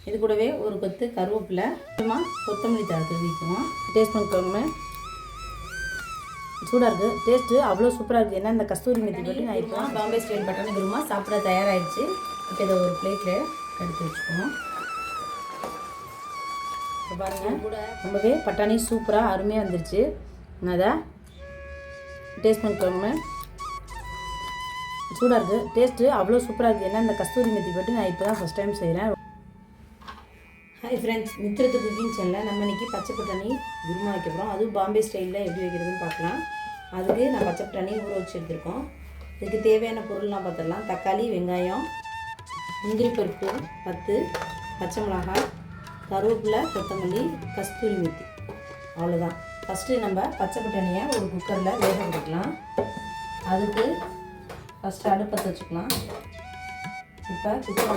இது கூடவே ஒரு கொத்து கருவேப்பிலை, கொத்தமல்லி தழை தூவிக்குவோம். டேஸ்ட் பண்ணிக்கோங்க. சூடாக இருக்குது. டேஸ்ட்டு அவ்வளோ சூப்பராக இருக்குது. ஏன்னா இந்த கஸ்தூரி மெத்தி போட்டு நான் இப்போ பாம்பே ஸ்டைல் பட்டாணி குருமா சாப்பிட தயாராகிடுச்சு. இப்போ இதை ஒரு பிளேட்டில் எடுத்து வச்சுக்குவோம். இப்போ பாருங்கள், கூட ரொம்பவே பட்டாணி சூப்பராக அருமையாக வந்துருச்சு. அதை டேஸ்ட் பண்ணிக்கோங்க. சூடாக இருக்குது. டேஸ்ட்டு அவ்வளோ சூப்பராக இருக்குது. ஏன்னா இந்த கஸ்தூரி மெத்தி போட்டு நான் இப்போ தான் ஃபஸ்ட் டைம் செய்கிறேன். ஹாய் ஃப்ரெண்ட்ஸ், மித்திரத்து குக்கிங் சேனலில் நம்ம இன்றைக்கி பச்சை பட்டாணி குருமா வைக்க போகிறோம். அதுவும் பாம்பே ஸ்டைலில் எப்படி வைக்கிறதுன்னு பார்க்கலாம். அதுக்கு நான் பச்சை பட்டாணி ஊற வச்சு எடுத்துருக்கோம். இதுக்கு தேவையான பொருள்லாம் பார்த்துடலாம். தக்காளி, வெங்காயம், முந்திரி பருப்பு 10, பச்சை மிளகாய், கருவேப்பிலை, கொத்தமல்லி, கஸ்தூரி மெத்தி, அவ்வளோதான். ஃபஸ்ட்டு நம்ம பச்சை பட்டாணியை ஒரு குக்கரில் வேக விட்டுக்கலாம். அதுக்கு ஃபஸ்ட்டு அடுப்பத்தை வச்சுக்கலாம். இப்போ குக்கர்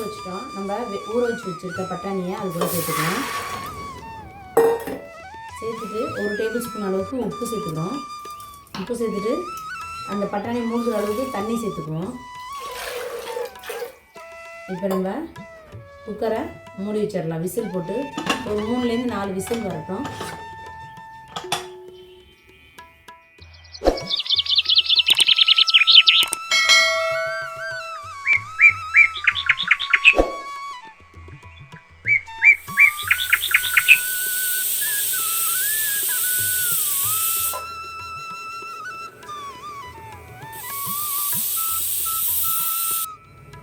வச்சுட்டோம். நம்ம ஊற வச்சு வச்சுருக்க பட்டாணியை அது கூட சேர்த்துக்கலாம். சேர்த்துட்டு ஒரு டேபிள் ஸ்பூன் அளவுக்கு உப்பு சேர்த்துக்கிறோம். உப்பு சேர்த்துட்டு அந்த பட்டாணி மூழ்கிற அளவுக்கு தண்ணி சேர்த்துக்குவோம். இப்போ நம்ம குக்கரை மூடி வச்சிடலாம். விசில் போட்டு ஒரு 3லேருந்து 4 விசில் வரட்டும்.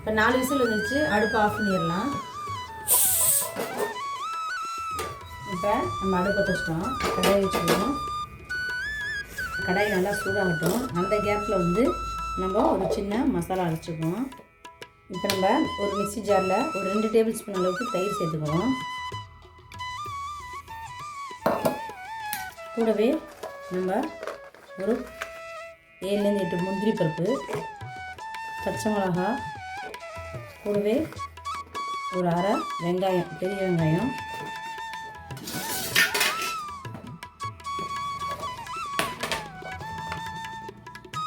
இப்போ 4 விசில் வந்துருச்சு. அடுப்பு ஆஃப் பண்ணிடலாம். இப்போ நம்ம அடுப்பை வச்சிட்டோம். கடாய் வச்சுக்கணும். கடாய் நல்லா சூடாகட்டும். அந்த கேப்பில் வந்து நம்ம ஒரு சின்ன மசாலா அரைச்சிக்குவோம். இப்போ நம்ம ஒரு மிக்ஸி ஜாரில் ஒரு 2 டேபிள் ஸ்பூன் அளவுக்கு தயிர் சேர்த்துக்குவோம். கூடவே நம்ம ஒரு 7லேருந்து 8 முந்திரி பருப்பு, பச்சை மிளகா, கூடவே ஒரு அரை வெங்காயம், பெரிய வெங்காயம்,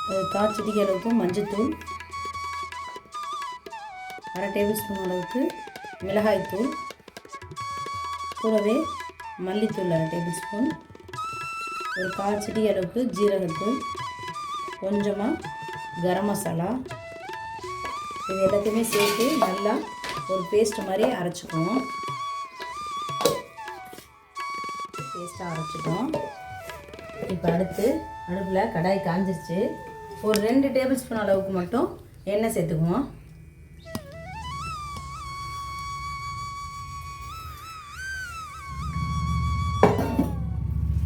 ஒரு 1/4 சிட்டிகை அளவுக்கு மஞ்சள்தூள், அரை டேபிள் ஸ்பூன் அளவுக்கு மிளகாய்த்தூள், கூடவே மல்லித்தூள் அரை டேபிள் ஸ்பூன், ஒரு 1/4 சிட்டிகை அளவுக்கு ஜீரகத்தூள், கொஞ்சமாக கரம் மசாலா, இது எல்லாத்தையுமே சேர்த்து நல்லா ஒரு பேஸ்ட் மாதிரி அரைச்சிக்குவோம். பேஸ்ட்டாக அரைச்சிட்டோம். இப்போ அடுப்பில் கடாய் காஞ்சிருச்சு. ஒரு 2 டேபிள் ஸ்பூன் அளவுக்கு மட்டும் எண்ணெய் சேர்த்துக்குவோம்.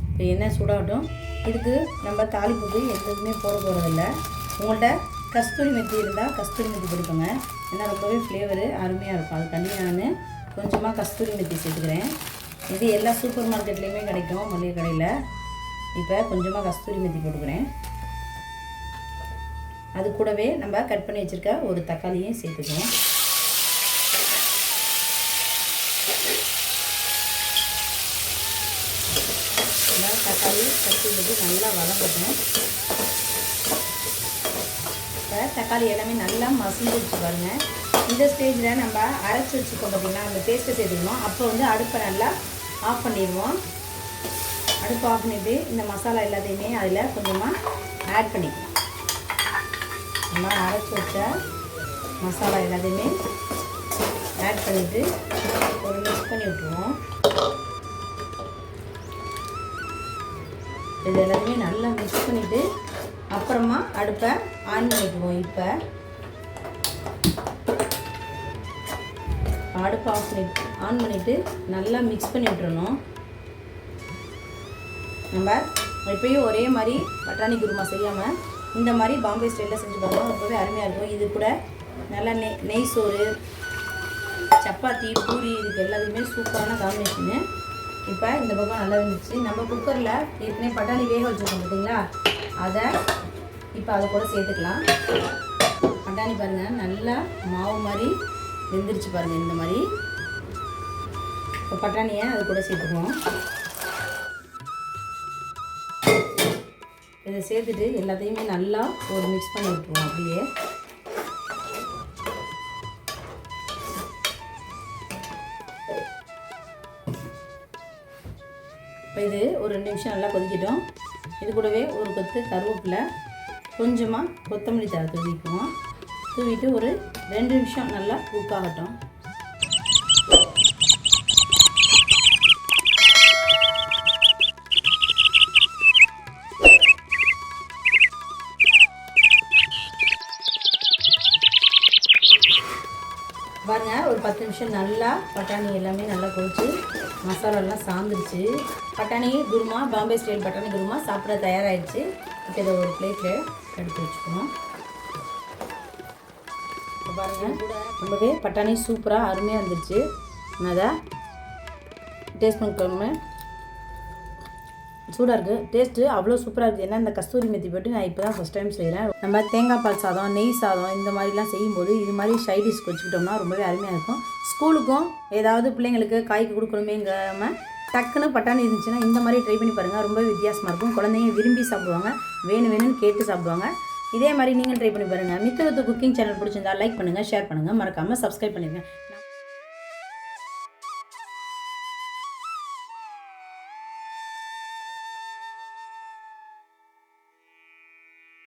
இப்போ எண்ணெய் சூடாகட்டும். இதுக்கு நம்ம தாளிப்புக்கு எதுவுமே போட போகிறதில்ல. உங்கள்கிட்ட கஸ்தூரி மெத்தி இருந்தால் கஸ்தூரி மெத்தி போட்டுக்கோங்க. ஏன்னா ரொம்பவே ஃப்ளேவரு அருமையாக இருக்கும். அதுக்காண்டி நான் கொஞ்சமாக கஸ்தூரி மெத்தி சேர்த்துக்கிறேன். இது எல்லா சூப்பர் மார்க்கெட்லேயுமே கிடைக்கும், மளிகை கடையில். இப்போ கொஞ்சமாக கஸ்தூரி மெத்தி போட்டுக்கிறேன். அது கூடவே நம்ம கட் பண்ணி வச்சுருக்க ஒரு தக்காளியும் சேர்த்துக்குவோம். தக்காளி கஸ்தூரி நல்லா வளர்ந்துடும். இப்போ தக்காளி எல்லாமே நல்லா மசிஞ்சு வச்சு பாருங்கள். இந்த ஸ்டேஜில் நம்ம அரைச்சி வச்சுக்கோம் பார்த்திங்கன்னா, அந்த பேஸ்ட்டை சேர்த்துக்கணும். அப்போ வந்து அடுப்பை நல்லா ஆஃப் பண்ணிடுவோம். அடுப்பை ஆஃப் பண்ணிவிட்டு இந்த மசாலா எல்லாத்தையுமே அதில் கொஞ்சமாக ஆட் பண்ணிக்கலாம். நம்ம அரைச்சி வச்ச மசாலா எல்லாத்தையுமே ஆட் பண்ணிவிட்டு ஒரு மிக்ஸ் பண்ணி விட்டுருவோம். இது எல்லாத்தையுமே நல்லா மிக்ஸ் பண்ணிவிட்டு அப்புறமா அடுப்பை ஆன் பண்ணிக்குவோம். இப்போ அடுப்பை ஆன் பண்ணிவிட்டு நல்லா மிக்ஸ் பண்ணி விட்டுறணும். நம்ம எப்பயும் ஒரே மாதிரி பட்டாணி குருமா செய்யாமல் இந்த மாதிரி பாம்பே ஸ்டைலில் செஞ்சு பாருங்கள். ரொம்பவே அருமையாக இருக்கும். இது கூட நல்லா நெய் சோறு, சப்பாத்தி, பூரி, இதுக்கு எல்லாத்துக்குமே சூப்பரான காம்பினேஷனு. இப்போ இந்த பக்கம் நல்லா இருந்துச்சு. நம்ம குக்கரில் ஏற்கனவே பட்டாணி வேக வச்சுருக்கோம் பார்த்தீங்களா, அதை இப்போ அதை கூட சேர்த்துக்கலாம். பட்டாணி பாருங்கள் நல்லா மாவு மாதிரி வெந்துருச்சு பாருங்கள். இந்த மாதிரி இப்போ பட்டாணியை அது கூட சேர்த்துக்குவோம். இதை சேர்த்துட்டு எல்லாத்தையுமே நல்லா ஒரு மிக்ஸ் பண்ணி விட்டுருவோம். அப்படியே இப்போ இது ஒரு 2 நிமிஷம் நல்லா கொதிக்கட்டும். இது கூடவே ஒரு கொத்து கருவேப்பிலை, கொஞ்சமாக கொத்தமல்லி தழை தூவிக்குவோம். தூவிட்டு ஒரு 2 நிமிஷம் நல்லா குக் ஆகட்டும். பாருங்கள், ஒரு 10 நிமிஷம் நல்லா பட்டாணி எல்லாமே நல்லா கொதிச்சு மசாலாலாம் சாந்துருச்சு. பட்டாணி குருமா, பாம்பே ஸ்டைல் பட்டாணி குருமா சாப்பிட தயாராகிடுச்சு. இப்போ இதை ஒரு பிளேட்டில் எடுத்து வச்சுக்கணும். இப்போ பாருங்கள், ரொம்பவே பட்டாணி சூப்பராக அருமையாக வந்துருச்சு. நான் அதை டேஸ்ட் பண்ணிக்கோங்க. சூடாக இருக்குது, டேஸ்ட்டு அவ்வளோ சூப்பராக இருக்குது. ஏன்னா இந்த கஸ்தூரி மெத்தி போட்டு நான் இப்போ தான் ஃபஸ்ட் டைம் செய்கிறேன். நம்ம தேங்காய் பால் சாதம், நெய் சாதம் இந்த மாதிரிலாம் செய்யும்போது இது மாதிரி சைட் டிஷ் வச்சுக்கிட்டோம்னா ரொம்பவே அருமையாக இருக்கும். ஸ்கூலுக்கும் ஏதாவது பிள்ளைங்களுக்கு காய்க்கு கொடுக்கணுமேங்காம டக்குன்னு பட்டாணி இருந்துச்சுன்னா இந்த மாதிரி ட்ரை பண்ணி பாருங்கள். ரொம்ப வித்தியாசமாக இருக்கும். குழந்தைங்க விரும்பி சாப்பிடுவாங்க, வேணும்னு கேட்டு சாப்பிடுவாங்க. இதே மாதிரி நீங்கள் ட்ரை பண்ணி பாருங்கள். மித்ரு குக்கிங் சேனல் பிடிச்சிருந்தா லைக் பண்ணுங்கள், ஷேர் பண்ணுங்கள், மறக்காமல் சப்ஸ்கிரைப் பண்ணிடுங்க.